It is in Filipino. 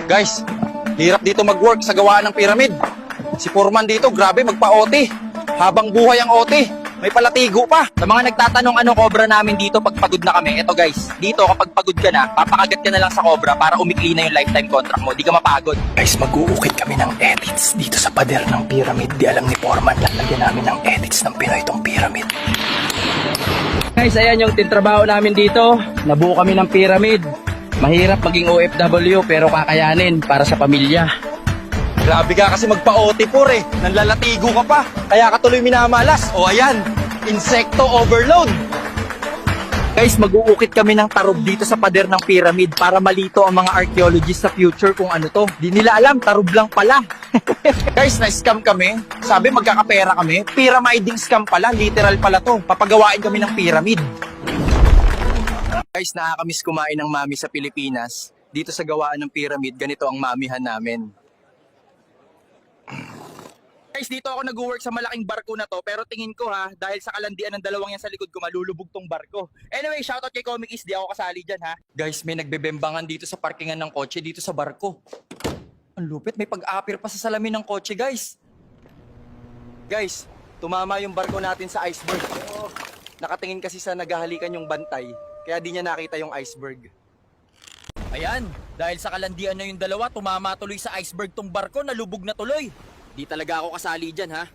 Guys, hirap dito mag-work sa gawaan ng pyramid. Si Foreman dito, grabe, magpa-OT. Habang buhay ang OT, may palatigo pa. Sa mga nagtatanong anong cobra namin dito pag pagod na kami, eto guys, dito kapag pagod ka na, papakagat ka na lang sa cobra para umikli na yung lifetime contract mo, di ka mapagod. Guys, mag-uukit kami ng edits dito sa pader ng pyramid. Di alam ni Foreman, lalagyan namin ng edits ng Pinoy itong pyramid. Guys, ayan yung tintrabaho namin dito. Nabuo kami ng pyramid. Mahirap maging OFW pero kakayanin para sa pamilya. Grabe ka kasi magpa-OT por eh. Nanlalatigo ka pa. Kaya ka tuloy minamalas. O ayan, insekto overload. Guys, mag-uukit kami ng tarob dito sa pader ng pyramid para malito ang mga archaeologists sa future kung ano to. Di nila alam, tarob lang pala. Guys, na-scam kami. Sabi magkakapera kami. Pyramiding scam pala, literal pala to. Papagawain kami ng pyramid. Guys, nakakamiss kumain ng mami sa Pilipinas. Dito sa gawaan ng pyramid, ganito ang mamihan namin. Guys, dito ako nag-work sa malaking barko na to, pero tingin ko ha, dahil sa kalandian ng dalawang yan sa likod ko, malulubog tong barko. Anyway, shoutout kay Comic Is, di ako kasali dyan ha. Guys, may nagbebembangan dito sa parkingan ng kotse, dito sa barko. Ang lupit, may pag-apir pa sa salamin ng kotse, guys. Guys, tumama yung barko natin sa iceberg. Nakatingin kasi sa naghahalikan yung bantay, kaya di niya nakita yung iceberg. Ayan, dahil sa kalandian na yung dalawa, tumama tuloy sa iceberg tong barko, nalubog na tuloy. Di talaga ako kasali dyan ha.